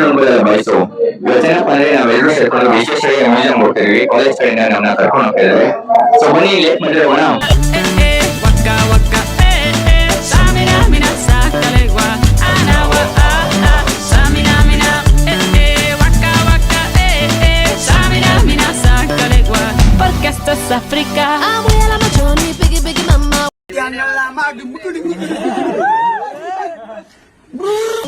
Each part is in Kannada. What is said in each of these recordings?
ನಂಬರ್ ಬಯಸು ಇವತ್ತೇನಪ್ಪ ಅಂದ್ರೆ ನಾವೆಲ್ಲರೂ ಸೇರ್ಕೊಂಡು ವಿಶ್ವೇಶ್ವರಯ್ಯ ಮ್ಯೂಸಿಯಂ ಹೋಗ್ತಿದ್ವಿ ಕಾಲೇಜ್ ಕಡೆಯಿಂದ ನಮ್ಮನ್ನ ಕರ್ಕೊಂಡು ಹೋಗ್ತಿದ್ದಾರೆ ಸೊ ಬನ್ನಿ ಲೇಟ್ ಮಾಡಿದ್ರೆ ಹೋಗೋಣ Africa. Abuela machoni, biggie biggie mama.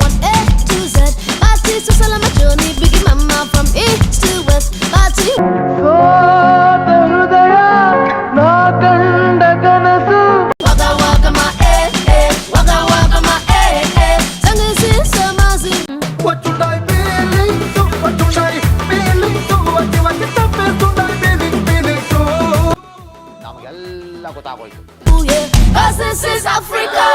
One A to Z, party to Salama Johnny, biggie mama from east to west, party. Waka waka ma waka waka ma sang is samazi. What should I feeling to? What should I feeling to? What should I feeling to? ನಮಗೆಲ್ಲ ಗೊತ್ತಾಗೋಯ್ತು. Oh yeah, 'cause this is Africa.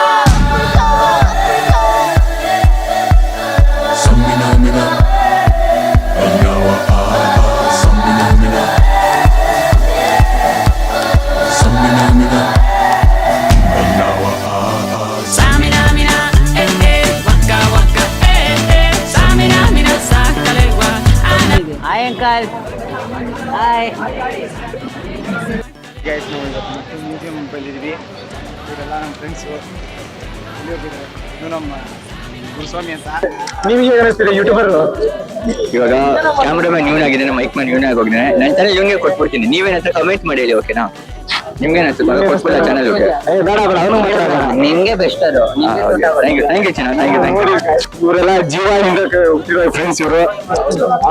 Hi uncle. Hi. Guys ನಾವು ಇವತ್ತು ಮತ್ತೆ ಮ್ಯೂಸಿಯಂ ಬಂದಿದ್ವಿ. ಇವರೆಲ್ಲ ನಮ್ಮ ಫ್ರೆಂಡ್ಸು ಇಲ್ಲಿ ಹೋಗಿದ್ದಾರೆ. ಇನ್ನು ನಮ್ಮ ಗುರುಸ್ವಾಮಿ ಅಂತ. ನಿಮಗೆ ಹೇಗೆ ಅನಿಸ್ತಿದೆ ಯೂಟ್ಯೂಬರ್? ಇವಾಗ ಕ್ಯಾಮ್ರಾಮನ್ ಇವನ್ ಆಗಿದ್ದಾನೆ, ಮೈಕ್ ಮ್ಯಾನ್ ಇವನ್ ಆಗೋಗಿದ್ದಾನೆ. ನನ್ನ ಚಾನಲ್ ಇವನಿಗೆ ಕೊಟ್ಬಿಡ್ತೀನಿ, ನೀವೇನಂತ ಕಮೆಂಟ್ ಮಾಡಿ ಹೇಳಿ, ಓಕೆನಾ? ನಿಮ್ಗೆ ಅನಿಸುತ್ತೆ ಕೊಟ್ಬಿಡ ಚಾನಲ್? ನಿಮ್ಗೆ ಬೆಸ್ಟ್ ಅದು. ಥ್ಯಾಂಕ್ ಯು ಚಿನ್ನ, ಥ್ಯಾಂಕ್ ಯು. ಇವರೆಲ್ಲ ಜೀವ ಹೋಗ್ತಿರೋ ಫ್ರೆಂಡ್ಸ್ ಇವರು.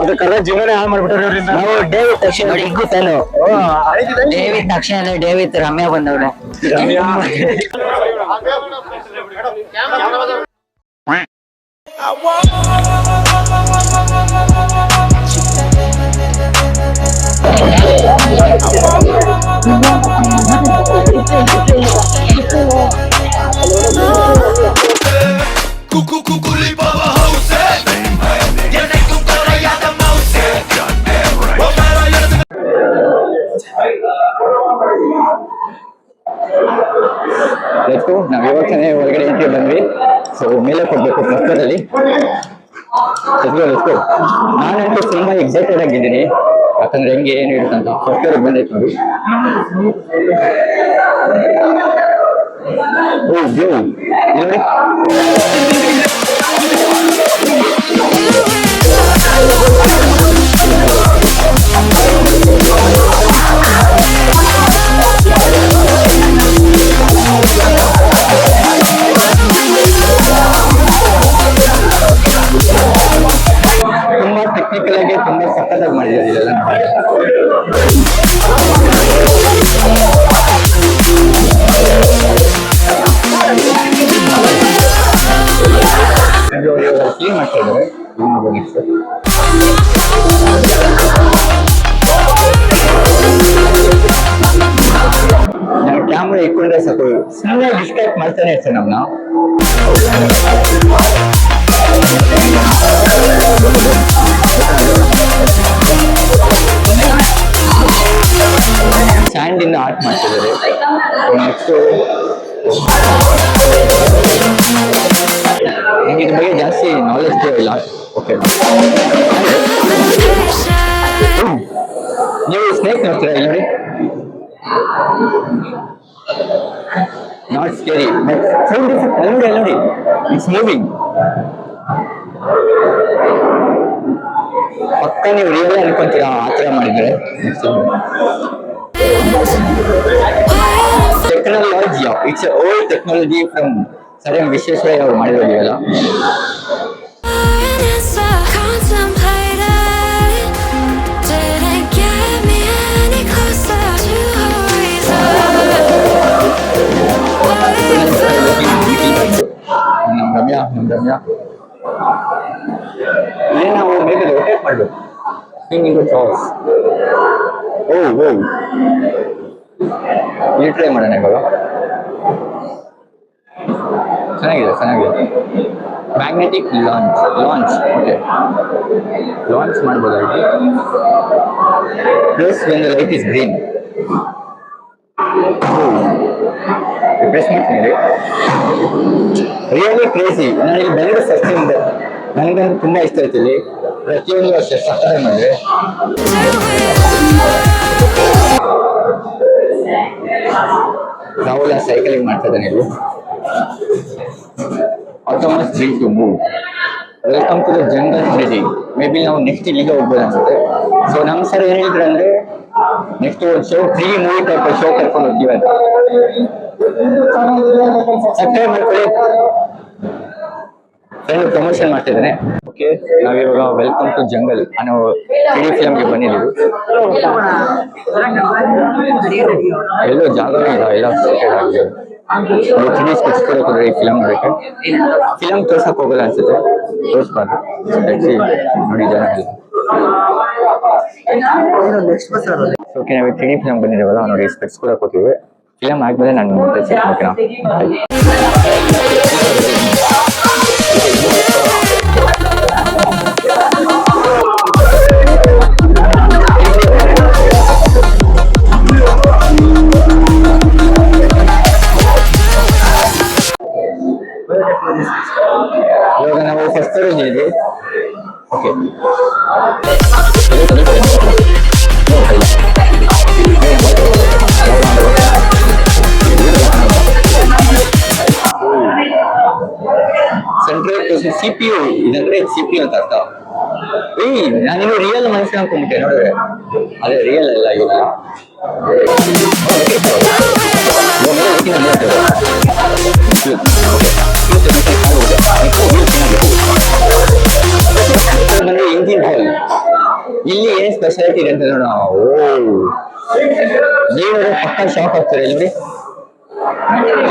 ಅದಕ್ಕೆಲ್ಲ ಜೀವನೇ ಹಾಳು ಮಾಡ್ಬಿಟ್ಟಾರೆ ಇವರಿಂದ. ನಾವು ಡೇವಿಡ್ ತಕ್ಷಣ ಹಿಗ್ಗುತ್ತೇನು? ಡೇವಿಡ್ ತಕ್ಷಣ ಡೇವಿಡ್ ರಮ್ಯಾ ಬಂದವಳೆ. ನಾವ್ ಇವಾಗನೇ ಹೊರಗಡೆ ಎಂಟ್ರಿ ಬಂದ್ವಿ. ಸೊ ಮೇಲೆ ಕೊಡ್ಬೇಕು ಪಕ್ಕದಲ್ಲಿ. ನಾನಂತೂ ತುಂಬಾ ಎಕ್ಸೈಟೆಡ್ ಆಗಿದ್ದೀನಿ, ಯಾಕಂದ್ರೆ ಹೆಂಗೆ ಏನು ಇರುತ್ತಂತ ಫಸ್ಟ್ ಬಂದೈತೆ ನೋಡಿ. ನೋಡಿ ತುಂಬಾ ಟೆಕ್ನಿಕಲ್ ಆಗಿ ತುಂಬಾ ಸಖತ್ತಾಗಿ ಮಾಡಿದ್ದಾರೆ ಇದೆಲ್ಲ. ಕ್ಲೀನ್ ಮಾಡ್ತಾ ಇದ್ದಾರೆ. ನಾವು ಕ್ಯಾಮ್ರಾ ಇಟ್ಕೊಂಡ್ರೆ ಸಾಕು, ಸುಮ್ಮನೆ ಡಿಸ್ಟ್ರಾಕ್ಟ್ ಮಾಡ್ತಾನೆ ಇರ್ತೇವೆ ನಮ್ಮನ್ನ. ಸ್ಯಾಂಡ್ ಇಂದ ಆರ್ಟ್ ಮಾಡ್ತಿದ್ದಾರೆ. ನೆಕ್ಸ್ಟ್ ನನಗೆ ಇದ್ರ ಬಗ್ಗೆ ಜಾಸ್ತಿ ನಾಲೆಜ್ ಇಲ್ಲ. ಓಕೆ, ನೀವು ಸ್ನೇಕ್ ನೋಡ್ತೀರಾ ಇಲ್ಲಿ ನೋಡಿ? Not scary but sound effect ಅಲ್ಲಿ ನೋಡಿ, ಇಟ್ಸ್ ಮೂವಿಂಗ್. ಪಕ್ಕ ನೀವು ರಿಯಲ್ ಅನ್ಕೊಂತೀರಾ ಆ ಥರ ಮಾಡಿದ್ರೆ. Technology, it's old technology from sir M Visvesvaraya ಅವರು ಮಾಡಿರೋದಿಲ್ಲ. ನಮ್ಮ ರಮ್ಯಾ ಇಲ್ಲೇ ನಾವು ಮೇಲೆ ರೊಟೇಟ್ ಮಾಡಬೇಕು. ಟಾಸ್. ಇಲ್ಲಿ ಟ್ರೈ ಮಾಡೋಣ ಇವಾಗ. ಚೆನ್ನಾಗಿದೆ. ಮ್ಯಾಗ್ನೆಟಿಕ್ ಲಾಂಚ್ ಓಕೆ, ಲಾಂಚ್ ಮಾಡ್ಬೋದಾಗಿ. Plus when the light is green. Press ಮಾಡ್ತೀನಿ. Really crazy. ನಾನು ಇಲ್ಲಿ ಬೆಂಗಳೂರು ಫಸ್ಟ್ ನನಗಂತೂ ತುಂಬಾ ಇಷ್ಟ ಆಯ್ತು ಇಲ್ಲಿ ಪ್ರತಿಯೊಂದು ಅಷ್ಟೇ ಸಕ್ಕರೆ ಮಾಡಿದ್ರೆ. ರಾಹುಲ ಸೈಕಲಿಂಗ್ ಮಾಡ್ತಾ ಇದ್ದಾನೆ ಇಲ್ಲಿ. ಆಟೋಮಸ್ dream to move. Welcome to the jungle city. Maybe ನಾವು ನೆಕ್ಸ್ಟ್ ಇಲ್ಲಿಗೆ ಹೋಗ್ಬೋದು ಅನ್ಸುತ್ತೆ. ಸೊ ನಮ್ಮ ಸರ್ ಏನ್ ಹೇಳಿದ್ರು ಅಂದ್ರೆ ನೆಕ್ಸ್ಟ್ ಒಂದು show free movie type show ಕರ್ಕೊಂಡು ಹೋಗ್ತೀವಿ ಅಂತ. ಸಬ್ಸ್ಕ್ರೈಬ್ ಮಾಡ್ಕೊಳ್ಳಿ. ಫ್ರೆಂಡ್ ಪ್ರಮೋಷನ್ ಮಾಡ್ತಿದ್ದೇನೆ. ಓಕೆ, ನಾವಿವಾಗ ವೆಲ್ಕಮ್ ಟು ಜಂಗಲ್ ಅನ್ನೋ 3D ಫಿಲಮ್ಗೆ ಬಂದಿದ್ದೀವಿ. ಎಲ್ಲೋ ಜಾಗವೇ ಇಲ್ಲ, ಎಲ್ಲ ಸೆಟೆಡ್ ಆಗಿದೆ. 3D ಸ್ಕೆಚ್ ಕೊಡೋಕೆ ಈ ಫಿಲಮ್ ನೋಡಕ್ಕೆ. ಫಿಲಮ್ ತೋರ್ಸಕ್ ಹೋಗಲ್ಲ ಅನ್ಸುತ್ತೆ, ತೋರಿಸ್ಬಾರ್ದು. ನೋಡಿ ಜನ ಓಕೆ, ನಾವು 3D ಫಿಲಮ್ ಬಂದಿದ್ದೇವಲ್ಲ ನೋಡಿ ಸ್ಪೆಕ್ಸ್ ಕೂಡ ಕೊಡ್ತೀವಿ. ಫಿಲಮ್ ಆದ್ಮೇಲೆ ನಾನು ಮತ್ತೆ ಚೆಕ್ ಮಾಡ್ತೀನಿ. ಇವಾಗ ನಾವು ಫಸ್ಟ್ ಇದ್ದೀವಿ. ಓಕೆ, ಸೆಂಟ್ರಲ್ CPU ಇದಂದ್ರೆ CPU ಅಂತ ಅರ್ಥ. ನಾನಿನ್ನು ರಿಯಲ್ ಮನುಷ್ಯ ಅನ್ಕೊಂಡ್ಬಿಟ್ಟೆ ನೋಡಿದ್ರೆ, ಅದೇ ರಿಯಲ್ ಅಲ್ಲ ಇವಾಗ. ಇಂಜಿನ್ ಹಾಲ್ ಇಲ್ಲಿ ಏನ್ ಸ್ಪೆಷಾಲಿಟಿ ಇದೆ ಅಂತ ನೋಡೋಣ. ನೀವು ಪಕ್ಕ ಶಾಕ್ ಆಗ್ತಾರೆ ನೋಡಿ.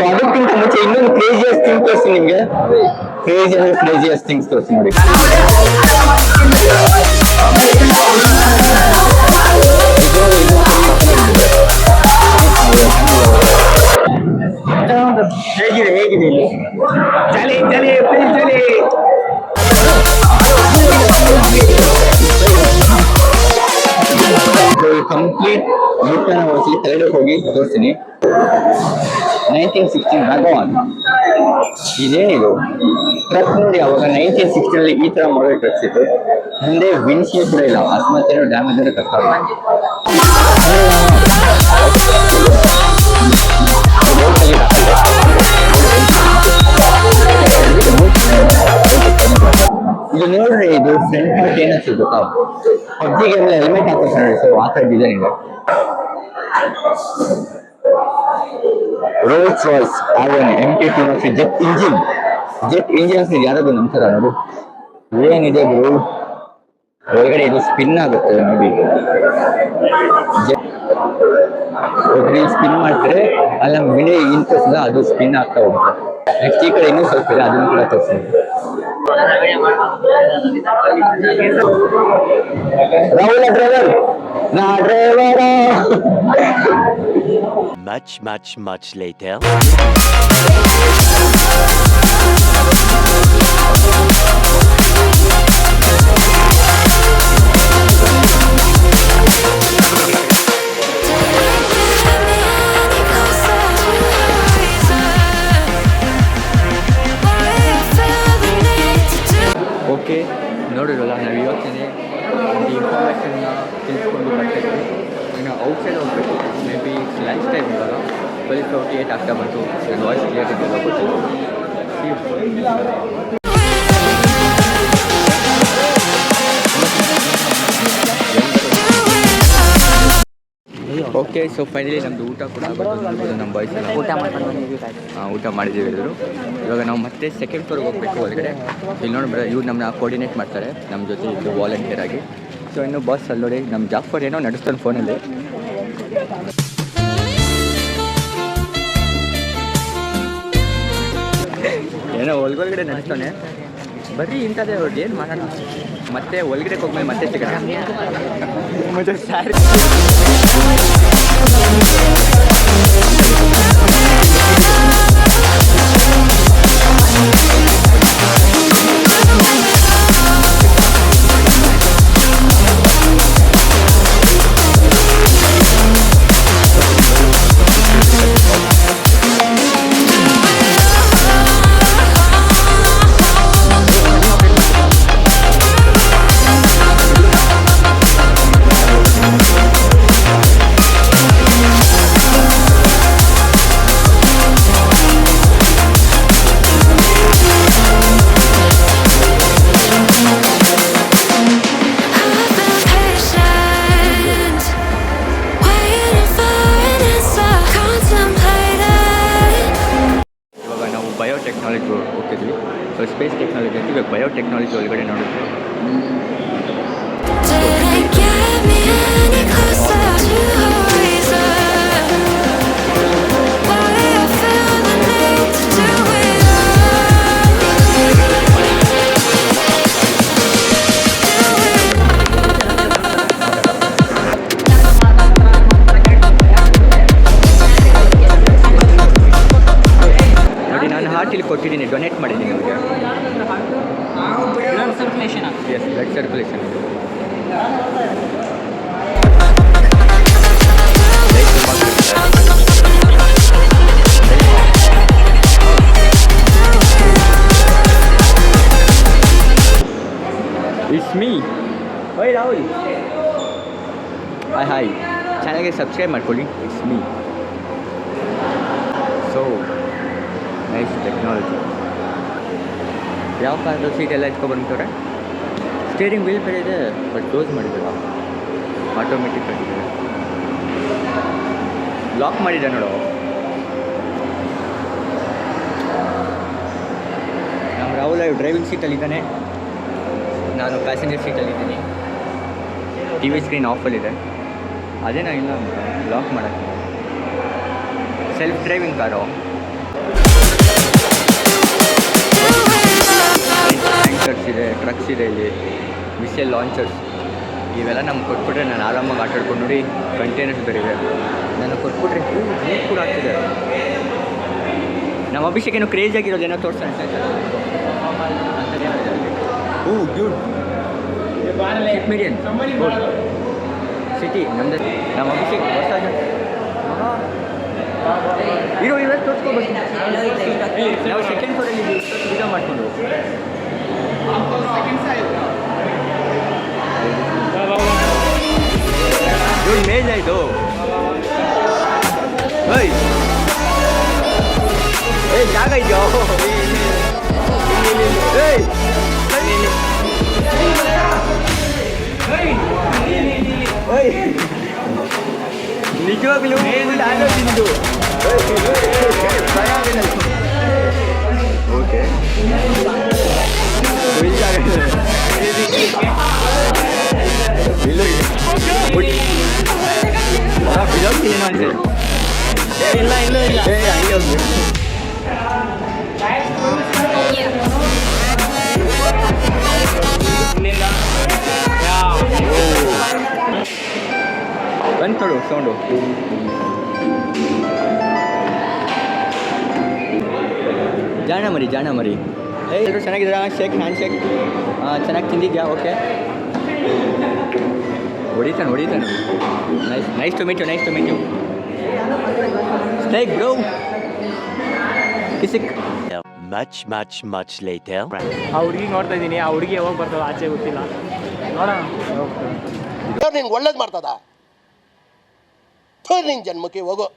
ಅದಕ್ಕಿಂತ ಮುಂಚೆ ಇನ್ನೊಂದು ಕ್ರೇಜಿಯಸ್ಟ್ ಥಿಂಗ್ ತೋರಿಸಿ ನಿಮ್ಗೆ. ಕ್ರೇಜಿಯಸ್ಟ್ ಥಿಂಗ್ಸ್ ತೋರಿಸಿ ನೋಡಿ. ಹೇಗಿದೆ ಇಲ್ಲಿ ಚಳಿ ಕಂಪ್ಲೀಟ್ ನ್ಯೂಟನ್ ಓಡಿಸಿ ಕೆಳಗಡೆ ಹೋಗಿ ತೋರಿಸ್ತೀನಿ. 1916 ಭಗವಾನ್ ಇದೇನಿದು ಟ್ರಕ್ ನೋಡಿ. ಅವಾಗ 1960 ಈ ತರ ಮಾಡೋ ಟ್ರಕ್ಸ್ ಇತ್ತು. ಮುಂದೆ ವಿಂಡ್ಶೀಲ್ಡ್ ಕೂಡ ಇಲ್ಲ, ಅಕಸ್ಮಾತ್ ಏನೋ ಡ್ಯಾಮೇಜ್ ಆದರೆ ಕಷ್ಟ ಆಗುತ್ತೆ. ಇದು ನೋಡ್ರಿ, ಇದು ಫ್ರಂಟ್ ಪಾರ್ಟ್ ಏನಿತ್ತು ಗೊತ್ತಾ, ಪಬ್ಜಿಗೆ ಎಲ್ಲ ಹೆಲ್ಮೆಟ್ ಹಾಕೋತಾರೆ. ಸೊ ಆ ಥರ ಡಿಸೈನ್ ಇದೆ. ರೋಲ್ಸ್ ರಾಯ್ಸ್ ಆರ್ವನ್ MT-203 ಜೆಟ್ ಇಂಜಿನ್ಸ್ ಯಾರಾದ್ರು ನಂಬ್ತಾರ ನೋಡು. ಏನಿದೆ ಬ್ರೋ, ಒಳಗಡೆ ಇದು ಸ್ಪಿನ್ ಆಗುತ್ತೆ ನೋಡಿ. ಒಬ್ಬರು ಸ್ಪಿನ್ ಮಾಡ್ತಾರೆ, ಅಲ್ಲ ಮಿನಿ ಇಂಟ್ರೆಸ್ಟ್ ಅದು ಸ್ಪಿನ್ ಆಗ್ತಾ ಹೋಗುತ್ತೆ. ನೆಕ್ಸ್ಟ್ ಈ ಕಡೆ ಇನ್ನೂ ಸ್ವಲ್ಪ ಇದೆ, ಅದನ್ನು ಕೂಡ ತೋರಿಸ್ತೀನಿ. ರಾಹುಲ ಡ್ರೈವರ್, ನಾ ಡ್ರೈವರ. Much later. ಓಕೆ, ನೋಡಿರಲ್ಲ ನಾವು ಇವತ್ತೇ ಒಂದು ಇನ್ಫಾರ್ಮೇಷನ್ನ ತಿಳ್ಕೊಂಡು ಬರ್ತಾಯಿದ್ವಿ. ಇನ್ನು ಔಟ್ಸೈಡ್ ಹೋಗ್ಬೇಕು. ಮೇ ಬಿ ಲಂಚ್ ಟೈಮ್ ಇವಾಗ 12:48 ಆಗ್ತಾ ಬಂತು. ನನ್ನ ವಾಯ್ಸ್ ಕ್ಲಿಯರ್ ಇದೆಯಲ್ಲ ಗೊತ್ತಿಲ್ಲ. ಓಕೆ, ಸೊ ಫೈನಲಿ ನಮ್ಮದು ಊಟ ಕೂಡ ನಮ್ಮ ಬಾಯ್ಸ್ ಎಲ್ಲ ಊಟ ಮಾಡಿದ್ದೀವಿ ಎಲ್ಲರೂ. ಇವಾಗ ನಾವು ಮತ್ತೆ ಸೆಕೆಂಡ್ ಫ್ಲೋರ್ಗೆ ಹೋಗಬೇಕು ಹೊರಗಡೆ. ಇಲ್ಲಿ ನೋಡಿ, ಇವ್ರು ನಮ್ಮನ್ನ ಕೋರ್ಡಿನೇಟ್ ಮಾಡ್ತಾರೆ ನಮ್ಮ ಜೊತೆ ಇದು ವಾಲಂಟಿಯರ್ ಆಗಿ. ಸೊ ಇನ್ನು ಬಸ್ ಅಲ್ಲಿ ನೋಡಿ ನಮ್ಮ ಜಾಫರ್ ಏನೋ ನಡೆಸ್ತಾನೆ ಫೋನಲ್ಲಿ. ಏನೋ ಒಳಗಡೆ ನಡೆಸ್ತಾನೆ. ಬರ್ರಿ ಇಂಥದ್ದೇ ಅವ್ರದ್ದು ಏನು ಮಾಡೋಣ. ಮತ್ತೆ ಒಳಗಡೆ ಹೋಗ್ಮೇಲೆ ಮತ್ತೆ ಸಿಗೋಣ. ಮತ್ತೆ ಸ್ಯಾರಿ ಕೊಟ್ಟಿದ್ದೀನಿ, ಡೊನೇಟ್ ಮಾಡಿದ್ದೀನಿ ನಿಮಗೆ. Blood circulation yes, blood circulation. It's me. ಓಯ್ ರಾಹುಲ್, ಹಾಯ್ ಚಾನಲ್ಗೆ ಸಬ್ಸ್ಕ್ರೈಬ್ ಮಾಡ್ಕೊಳ್ಳಿ. It's me. So nice technology. ಯಾವ ಕಾಲದ ಸೀಟ್ ಎಲ್ಲ ಎತ್ಕೊಬಂತವ್ರೆ. ಸ್ಟೇರಿಂಗ್ ವೀಲ್ ಬೇರೆ ಇದೆ, ಬಟ್ ಕ್ಲೋಸ್ ಮಾಡಿದ್ದೀರ, ಆಟೋಮೆಟಿಕ್ ಆಗಿದೆ. ಲಾಕ್ ಮಾಡಿದೆ ನೋಡು. ನಮ್ಮ ರಾಹುಲ್ ಡ್ರೈವಿಂಗ್ ಸೀಟಲ್ಲಿದ್ದಾನೆ, ನಾನು ಪ್ಯಾಸೆಂಜರ್ ಸೀಟಲ್ಲಿದ್ದೀನಿ. ಟಿ ವಿ ಸ್ಕ್ರೀನ್ ಆಫಲ್ಲಿದೆ. ಅದೇ ನಾನು ಇಲ್ಲ ಲಾಕ್ ಮಾಡೋಕ್ಕೆ. Self driving car. ಟ್ಯಾಂಕರ್ಸ್ ಇದೆ, ಟ್ರಕ್ಸ್ ಇದೆ, ಇಲ್ಲಿ ಮಿಸೈಲ್ ಲಾಂಚರ್ಸ್ ಇವೆಲ್ಲ ನಮ್ಗೆ ಕೊಟ್ಬಿಟ್ರೆ ನಾನು ಆರಾಮಾಗಿ ಆಟಾಡ್ಕೊಂಡು ನೋಡಿ. ಕಂಟೈನರ್ಸ್ ಬೇರೆ ಇದೆ, ನಾನು ಕೊಟ್ಬಿಟ್ರೆ ನೀರು ಕೂಡ ಆಗ್ತಿದೆ. ನಮ್ಮ ಅಭಿಷೇಕ್ ಏನೋ ಕ್ರೇಜ್ ಆಗಿರೋದೇನೋ ತೋರಿಸ್ತಾನೆ. ಓ ಡ್ಯೂಡ್, ಮೀಡಿಯನ್ ಸಿಟಿ ನಮ್ದು. ನಮ್ಮ ಅಭಿಷೇಕ್ ಹೊಸ ಇರೋ ಇವತ್ತು ತೋರಿಸ್ಕೊಬೇಕು. ನಾವು ಸೆಕೆಂಡ್ ಫ್ಲೋರಲ್ಲಿ ಊಟ ಮಾಡಿಕೊಂಡು ಇವ್ರು ಮೇಜ್ ಆಯಿತು. ಏಯ್ ಜಾಗ ಇದೆಯೋ? ನಿಜವಾಗ್ಲೂ ಆಗೋದು ಭಯ ಆಗಿದೆ. ಓಕೆ ಏನು ಅನ್ಸುತ್ತೆ? ಇಲ್ಲ ಇಲ್ಲ ಇಲ್ಲ, ಹಂಗೆ ಹೋಗ್ಬೇಕು. ಬಂತು ಸೌಂಡು. ಜಾಣ ಮರಿ. ಎಲ್ಲರೂ ಚೆನ್ನಾಗಿದ್ದೀರಾ? Shake, hand shake. ಚೆನ್ನಾಗಿ ತಿಂದಿದ್ಯಾ? ಓಕೆ. ಹೊಡಿತಾನೆ. Nice to meet you. Snake bro. ಕಿಸಿಕ್. Much later. ಆ ಹುಡುಗಿ ನೋಡ್ತಾ ಇದ್ದೀನಿ. ಆ ಹುಡುಗಿ ಯಾವಾಗ ಬರ್ತದೆ ಆಚೆ ಗೊತ್ತಿಲ್ಲ. ನೋಡೋಣ. ನೀನು ಒಳ್ಳೇದು ಮಾಡ್ತದ ನಿನ್ನ ಜನ್ಮಕ್ಕೆ ಹೋಗೋ.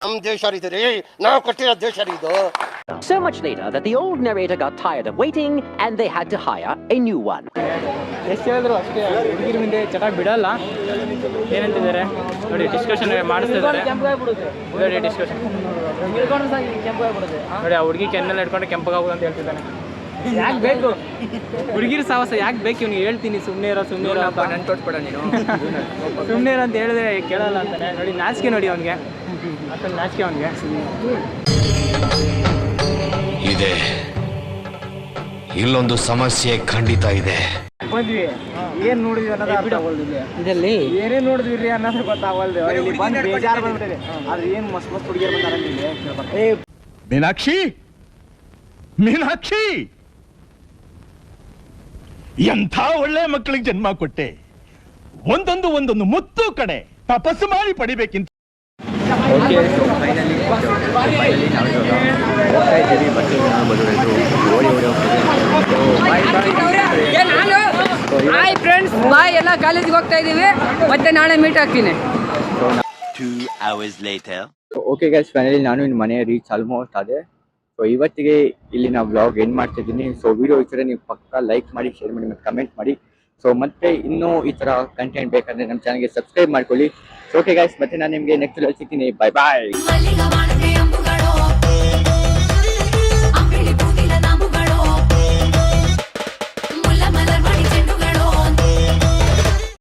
ನಮ್ಮ ದೇಶ ರೀ, ನಾವು ಕಟ್ಟಿರೋ ದೇಶ ಇದು. So much later that the old narrator got tired of waiting and they had to hire a new one. ಎಷ್ಟು ಹೇಳಿದ್ರು ಅಷ್ಟೇ, ಹುಡುಗಿರ ಮುಂದೆ ಚಟ ಬಿಡಲ್ಲ. ಏನಂತಿದ್ದಾರೆ ನೋಡಿ, ಡಿಸ್ಕಷನ್ ಮಾಡಿಸ್ತಾ ಇದ್ದಾರೆ ನೋಡಿ. ಡಿಸ್ಕಷನ್ ನೋಡಿ, ಆ ಹುಡುಗಿ ಕೆನ್ನೆಲ್ಲ ಇಟ್ಕೊಂಡು ಕೆಂಪಗಾಗೋದು ಅಂತ ಹೇಳ್ತಿದ್ದಾನೆ. ಯಾಕೆ ಬೇಕು ಹುಡುಗಿರ ಸಾಹಸ? ಯಾಕೆ ಬೇಕು ಇವ್ನಿಗೆ? ಹೇಳ್ತೀನಿ ಸುಮ್ಮನೆ ಇರೋ ನನ್ನ ತೋರಿಸ್ಬೇಡ ನೀನು. ಸುಮ್ಮನೆ ಅಂತ ಹೇಳಿದ್ರೆ ಕೇಳಲ್ಲ ಅಂತಾನೆ. ನೋಡಿ ನಾಚಿಕೆ, ನೋಡಿ ಅವನಿಗೆ ಅಷ್ಟೊಂದು ನಾಚಿಕೆ ಅವನಿಗೆ. ಇದೆ, ಇಲ್ಲೊಂದು ಸಮಸ್ಯೆ ಖಂಡಿತ ಇದೆ. ಬಂದ್ವಿ, ಏನ್ ನೋಡಿದ್ವಿ ಅನ್ನೋದು ಇದರಲ್ಲಿ ಏನೇನು ನೋಡಿದ್ವಿ ಅನ್ನೋದು ಗೊತ್ತಾಗಲ್ದು. ಇಲ್ಲಿ ಬಂದು ಬೇಜಾರು ಬಂದ್ಬಿಟ್ಟಿದೆ. ಆದ್ರೆ ಏನು ಮಸ್ತ್ ಹುಡುಗಿಯರು ಬಂದಾರೆ. ಮೀನಾಕ್ಷಿ, ಎಂಥ ಒಳ್ಳೆ ಮಕ್ಕಳಿಗೆ ಜನ್ಮ ಕೊಟ್ಟೆ. ಒಂದೊಂದು ಮುತ್ತು ಕಡೆ ತಪಸ್ಸು ಮಾಡಿ ಪಡಿಬೇಕಿಂತ. ಓಕೆ, ಸೊ ಫೈನಲಿ ನಾವು ಹೋಗ್ತಾ ಇದ್ದೀವಿ. ಬಸ್ಸಿಗೆ ಓಡಿ ಹೋಗ್ತೀವಿ. ಹಾಯ್ ಫ್ರೆಂಡ್ಸ್, ಬಾಯ್. ಎಲ್ಲ ಕಾಲೇಜಿಗೆ ಹೋಗ್ತಾ ಇದ್ದೀವಿ, ಮತ್ತೆ ನಾಳೆ ಮೀಟ್ ಆಗ್ತೀನಿ. 2 hours later. Okay guys, finally ನಾನು ಇನ್ನು ಮನೆ ರೀಚ್ ಆಲ್ಮೋಸ್ಟ್ ಆದೆ. ಸೊ ಇವತ್ತಿಗೆ ಇಲ್ಲಿ ನಾವು ವ್ಲಾಗ್ ಎಂಡ್ ಮಾಡ್ತಿದ್ದೀನಿ. ಸೊ ವಿಡಿಯೋ ಇದ್ದರೆ ನೀವು ಪಕ್ಕ ಲೈಕ್ ಮಾಡಿ, ಶೇರ್ ಮಾಡಿ ಮತ್ತು ಕಮೆಂಟ್ ಮಾಡಿ. ಸೊ ಮತ್ತೆ ಇನ್ನೂ ಈ ಥರ ಕಂಟೆಂಟ್ ಬೇಕಂದರೆ ನಮ್ಮ ಚಾನಲ್ಗೆ ಸಬ್ಸ್ಕ್ರೈಬ್ ಮಾಡ್ಕೊಳ್ಳಿ. ಸೊ ಓಕೆ ಗೈಸ್, ಮತ್ತೆ ನಾನು ನಿಮಗೆ ನೆಕ್ಸ್ಟ್ ಸಿಗ್ತೀನಿ. ಬಾಯ್.